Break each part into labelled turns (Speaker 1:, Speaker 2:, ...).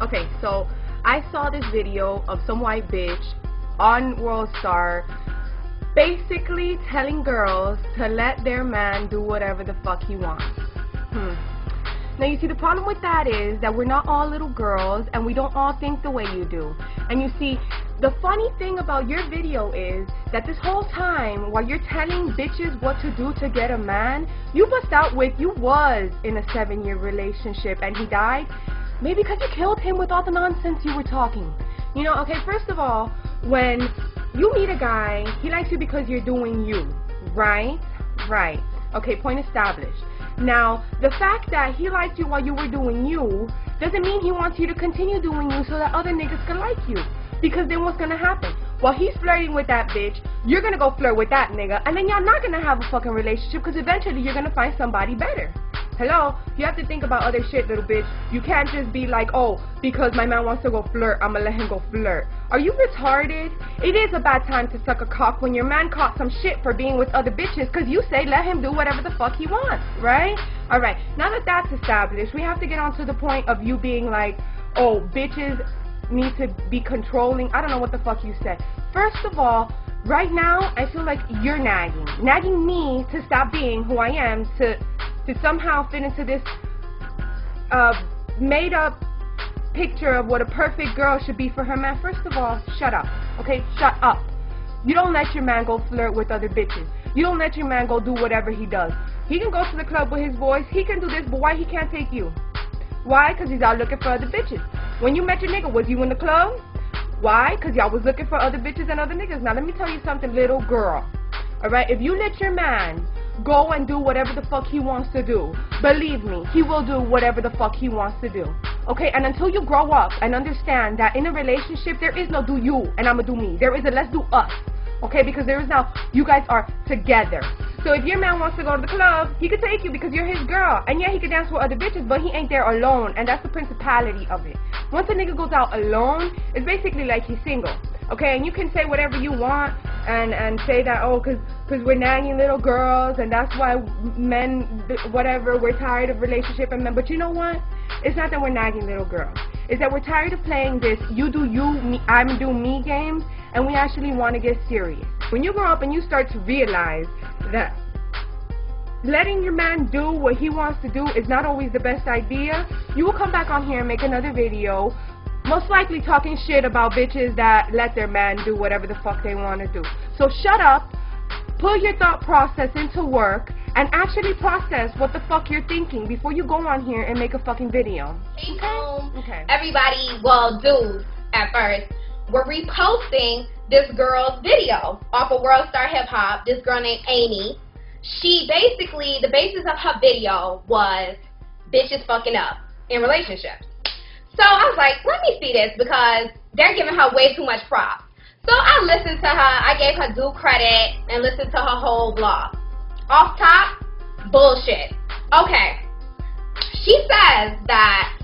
Speaker 1: Okay, so I saw this video of some white bitch on World Star basically telling girls to let their man do whatever the fuck he wants. Now you see, the problem with that is that we're not all little girls and we don't all think the way you do. And you see, the funny thing about your video is that this whole time while you're telling bitches what to do to get a man, you bust out with you was in a 7-year relationship and he died. Maybe because you killed him with all the nonsense you were talking. You know, okay, first of all, when you meet a guy, he likes you because you're doing you, right? Right. Okay, point established. Now, the fact that he liked you while you were doing you doesn't mean he wants you to continue doing you so that other niggas can like you. Because then what's gonna happen? While he's flirting with that bitch, you're gonna go flirt with that nigga, and then y'all not gonna have a fucking relationship because eventually you're gonna find somebody better. Hello? You have to think about other shit, little bitch. You can't just be like, oh, because my man wants to go flirt, I'm gonna let him go flirt. Are you retarded? It is a bad time to suck a cock when your man caught some shit for being with other bitches because you say let him do whatever the fuck he wants, right? Alright, now that that's established, we have to get on to the point of you being like, oh, bitches need to be controlling. I don't know what the fuck you said. First of all, right now, I feel like you're nagging me to stop being who I am, to somehow fit into this made up picture of what a perfect girl should be for her man. First of all, shut up, okay? Shut up. You don't let your man go flirt with other bitches. You don't let your man go do whatever he does. He can go to the club with his boys, he can do this, but why he can't take you? Why? Because he's out looking for other bitches. When you met your nigga, was you in the club? Why? Because y'all was looking for other bitches and other niggas. Now let me tell you something, little girl. Alright, if you let your man go and do whatever the fuck he wants to do, believe me, he will do whatever the fuck he wants to do. Okay, and until you grow up and understand that in a relationship there is no do you and I'ma do me. There is a let's do us. Okay, because there is now, you guys are together. So if your man wants to go to the club, he could take you because you're his girl. And yeah, he could dance with other bitches, but he ain't there alone. And that's the principality of it. Once a nigga goes out alone, it's basically like he's single. Okay, and you can say whatever you want and say that, oh, because we're nagging little girls and that's why men, whatever, we're tired of relationship and men. But you know what? It's not that we're nagging little girls. It's that we're tired of playing this you do you, me, I'm do me games, and we actually want to get serious. When you grow up and you start to realize that letting your man do what he wants to do is not always the best idea, you will come back on here and make another video, most likely talking shit about bitches that let their man do whatever the fuck they want to do. So shut up, put your thought process into work, and actually process what the fuck you're thinking before you go on here and make a fucking video.
Speaker 2: Okay. Everybody, well, dudes at first, were reposting this girl's video off of World Star Hip Hop. This girl named Amy. She basically, the basis of her video was bitches fucking up in relationships. So I was like, let me see this because they're giving her way too much props. So I listened to her, I gave her due credit and listened to her whole blog. Off top, bullshit. Okay. She says that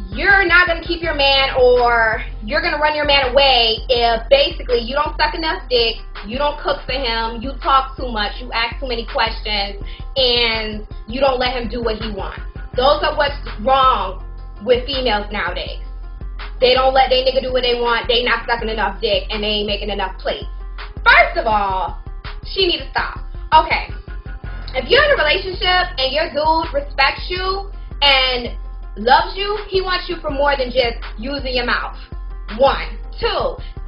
Speaker 2: you're not going to keep your man or you're going to run your man away if basically you don't suck enough dick, you don't cook for him, you talk too much, you ask too many questions, and you don't let him do what he wants. Those are what's wrong with females nowadays. They don't let their nigga do what they want, they not sucking enough dick, and they ain't making enough plates. First of all, she need to stop. Okay, if you're in a relationship and your dude respects you and loves you, he wants you for more than just using your mouth. 1. 2,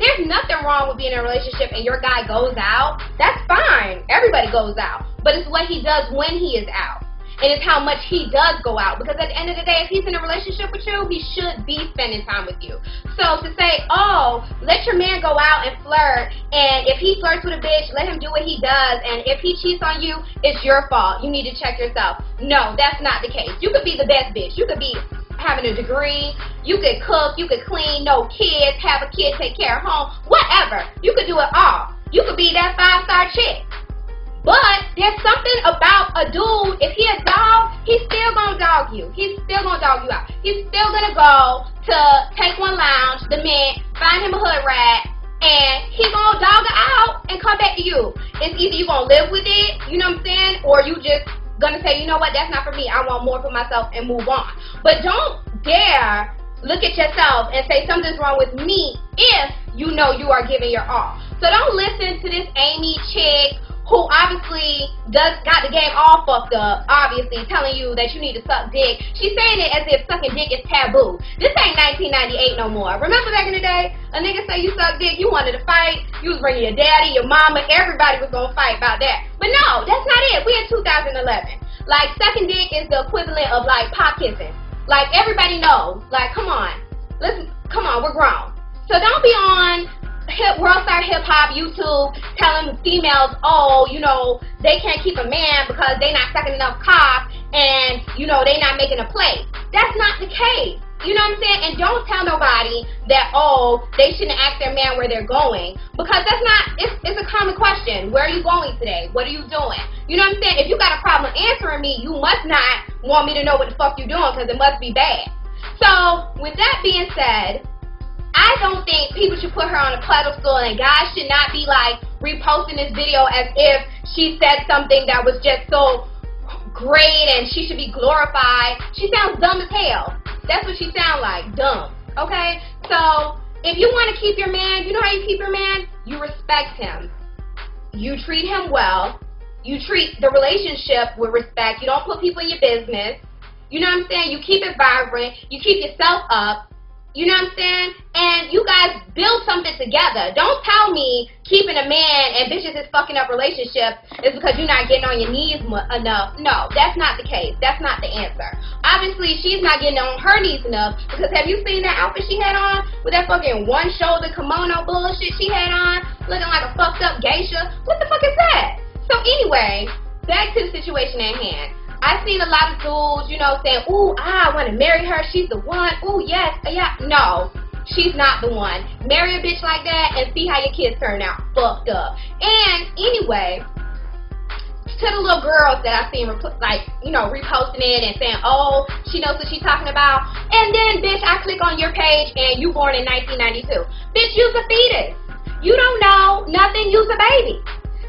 Speaker 2: there's nothing wrong with being in a relationship and your guy goes out. That's fine. Everybody goes out. But it's what he does when he is out. And it's how much he does go out. Because at the end of the day, if he's in a relationship with you, he should be spending time with you. So to say, oh, let your man go out and flirt, and if he flirts with a bitch, let him do what he does, and if he cheats on you, it's your fault. You need to check yourself. No, that's not the case. You could be the best bitch. You could be having a degree. You could cook. You could clean. No kids. Have a kid. Take care of home. Whatever. You could do it all. You could be that 5-star chick. But there's something about a dude, if he a dog, he's still gonna dog you. He's still gonna dog you out. He's still gonna go to Take One Lounge, the Mint, find him a hood rat, and he gonna dog her out and come back to you. It's either you gonna live with it, you know what I'm saying, or you just gonna say, you know what, that's not for me. I want more for myself and move on. But don't dare look at yourself and say something's wrong with me if you know you are giving your all. So don't listen to this Amy chick who obviously got the game all fucked up, obviously telling you that you need to suck dick. She's saying it as if sucking dick is taboo. This ain't 1998 no more. Remember back in the day, a nigga say you suck dick, you wanted to fight, you was bringing your daddy, your mama, everybody was gonna fight about that. But no, that's not it. We in 2011. Like, sucking dick is the equivalent of like pop kissing. Like, everybody knows. Like, come on, we're grown. So don't be on World Star Hip Hop YouTube telling females, oh, you know, they can't keep a man because they not sucking enough cock and, you know, they not making a play. That's not the case. You know what I'm saying? And don't tell nobody that, oh, they shouldn't ask their man where they're going, because that's not, it's a common question. Where are you going today? What are you doing? You know what I'm saying? If you got a problem answering me, you must not want me to know what the fuck you're doing, because it must be bad. So, with that being said, I don't think people should put her on a pedestal, and guys should not be like reposting this video as if she said something that was just so great and she should be glorified. She sounds dumb as hell. That's what she sounds like, dumb. Okay? So, if you want to keep your man, you know how you keep your man? You respect him. You treat him well. You treat the relationship with respect. You don't put people in your business. You know what I'm saying? You keep it vibrant. You keep yourself up. You know what I'm saying? And you guys build something together. Don't tell me keeping a man and bitches is fucking up relationships is because you're not getting on your knees enough. No, that's not the case. That's not the answer. Obviously, she's not getting on her knees enough, because have you seen that outfit she had on with that fucking one-shoulder kimono bullshit she had on, looking like a fucked up geisha? What the fuck is that? So anyway, back to the situation at hand. I've seen a lot of dudes, you know, saying, ooh, I want to marry her, she's the one, ooh, yes, yeah. No, she's not the one. Marry a bitch like that and see how your kids turn out fucked up. And anyway, to the little girls that I've seen, like, you know, reposting it and saying, oh, she knows what she's talking about. And then, bitch, I click on your page and you born in 1992. Bitch, you's a fetus. You don't know nothing, you's a baby.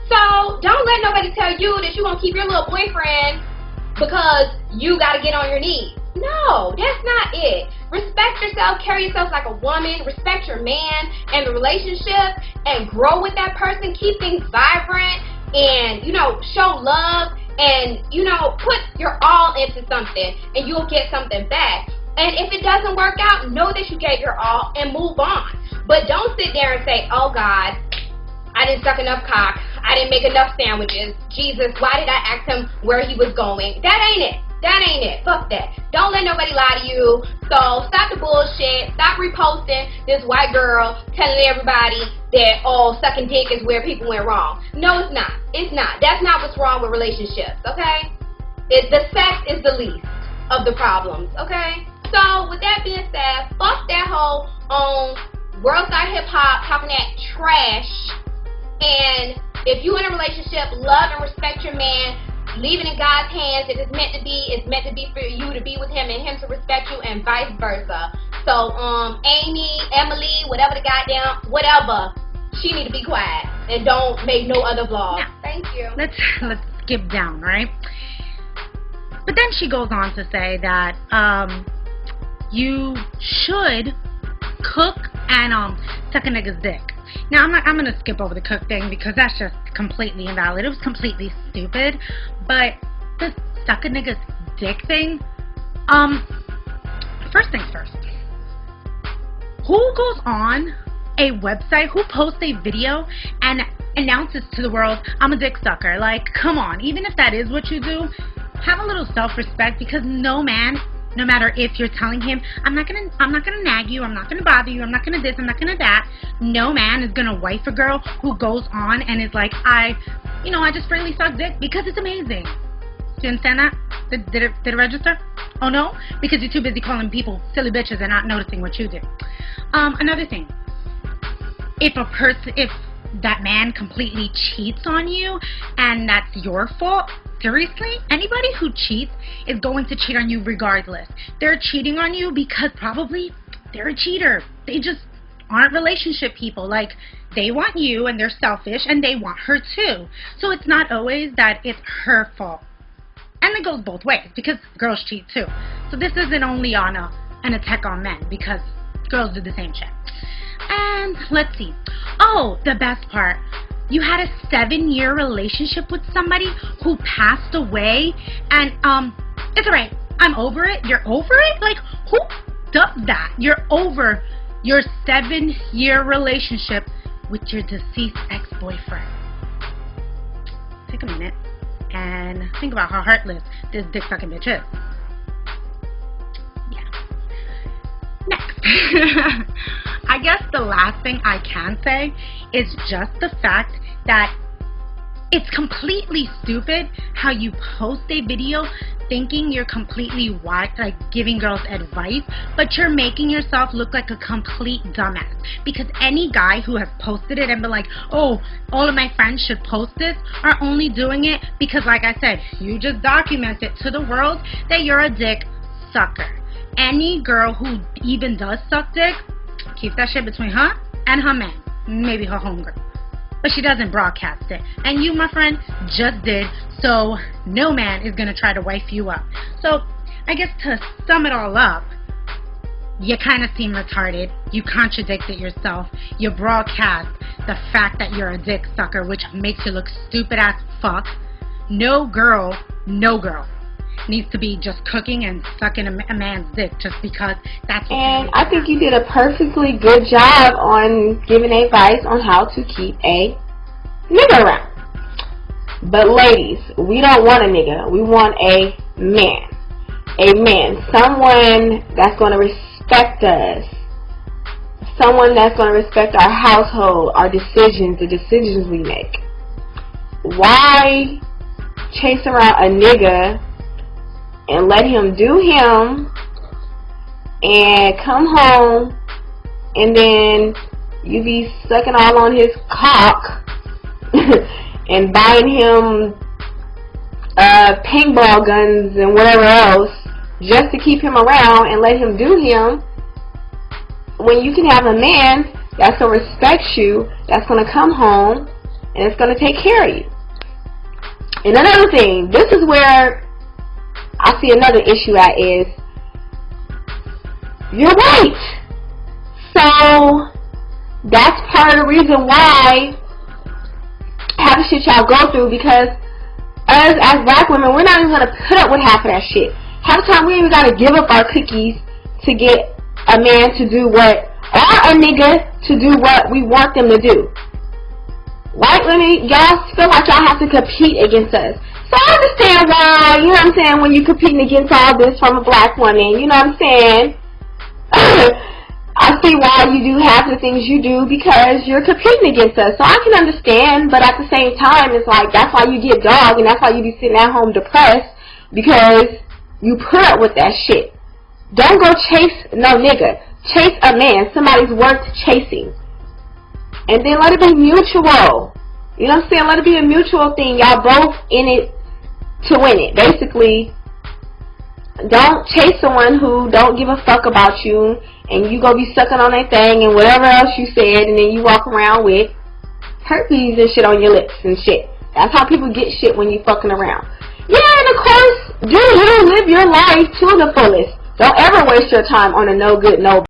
Speaker 2: So don't let nobody tell you that you're going to keep your little boyfriend because you got to get on your knees. No, that's not it. Respect yourself, carry yourself like a woman, respect your man and the relationship, and grow with that person. Keep things vibrant and, you know, show love and, you know, put your all into something and you'll get something back. And if it doesn't work out, know that you gave your all and move on. But don't sit there and say, oh God, I didn't suck enough cock. I didn't make enough sandwiches. Jesus, why did I ask him where he was going? That ain't it. That ain't it. Fuck that. Don't let nobody lie to you. So stop the bullshit. Stop reposting this white girl telling everybody that, oh, sucking dick is where people went wrong. No, it's not. It's not. That's not what's wrong with relationships, okay? The sex is the least of the problems, okay? So with that being said, fuck that hoe on World Star Hip Hop talking that trash. And if you in a relationship, love and respect your man, leave it in God's hands. If it's meant to be, it's meant to be for you to be with him and him to respect you, and vice versa. So, Amy, Emily, whatever the goddamn, whatever, she need to be quiet and don't make no other vlog.
Speaker 3: Now,
Speaker 2: thank you.
Speaker 3: Let's skip down, right? But then she goes on to say that you should cook and suck a nigga's dick. Now, I'm going to skip over the cook thing because that's just completely invalid. It was completely stupid. But the suck a nigga's dick thing, first things first. Who goes on a website, who posts a video and announces to the world, I'm a dick sucker? Like, come on. Even if that is what you do, have a little self-respect, because no man, no matter if you're telling him, I'm not gonna nag you, I'm not gonna bother you, I'm not gonna this, I'm not gonna that, no man is gonna wife a girl who goes on and is like, I just really suck dick because it's amazing. Do you understand that? Did it register? Oh no? Because you're too busy calling people silly bitches and not noticing what you do. Another thing, if that man completely cheats on you and that's your fault, seriously, anybody who cheats is going to cheat on you regardless. They're cheating on you because probably they're a cheater. They just aren't relationship people. Like, they want you and they're selfish and they want her too. So it's not always that it's her fault. And it goes both ways because girls cheat too. So this isn't only on a an attack on men, because girls do the same shit. And let's see. Oh, the best part. You had a 7-year relationship with somebody who passed away, and it's alright. I'm over it. You're over it? Like, who does that? You're over your 7-year relationship with your deceased ex-boyfriend. Take a minute and think about how heartless this dick sucking bitch is. Yeah. Next. I guess the last thing I can say is just the fact that it's completely stupid how you post a video thinking you're completely wise, like giving girls advice, but you're making yourself look like a complete dumbass. Because any guy who has posted it and been like, oh, all of my friends should post this, are only doing it because, like I said, you just documented to the world that you're a dick sucker. Any girl who even does suck dick, keeps that shit between her and her man, maybe her homegirl. But she doesn't broadcast it. And you, my friend, just did, so no man is going to try to wife you up. So, I guess to sum it all up, you kind of seem retarded. You contradicted yourself. You broadcast the fact that you're a dick sucker, which makes you look stupid as fuck. No girl needs to be just cooking and sucking a man's dick just because that's what.
Speaker 4: And I think you did a perfectly good job on giving advice on how to keep a nigga around. But ladies, we don't want a nigga. We want a man. A man. Someone that's going to respect us. Someone that's going to respect our household, our decisions, the decisions we make. Why chase around a nigga and let him do him and come home and then you be sucking all on his cock and buying him paintball guns and whatever else just to keep him around and let him do him, when you can have a man that's going to respect you, that's going to come home and it's going to take care of you. And another thing, this is where I see another issue at is you're white. So that's part of the reason why half the shit y'all go through, because us as black women, we're not even going to put up with half of that shit. Half the time we ain't even got to give up our cookies to get a man to do what, or a nigga to do what we want them to do. White women, y'all feel like y'all have to compete against us. So I understand why, you know what I'm saying, when you're competing against all this from a black woman, you know what I'm saying? I see why you do half the things you do, because you're competing against us. So I can understand, but at the same time, it's like, that's why you get dog, and that's why you be sitting at home depressed, because you put up with that shit. Don't go chase no nigga. Chase a man, somebody's worth chasing. And then let it be mutual. You know what I'm saying? Let it be a mutual thing. Y'all both in it to win it. Basically, don't chase someone who don't give a fuck about you, and you go be sucking on that thing and whatever else you said, and then you walk around with herpes and shit on your lips and shit. That's how people get shit when you fucking around. Yeah, and of course, do you live your life to the fullest. Don't ever waste your time on a no good, no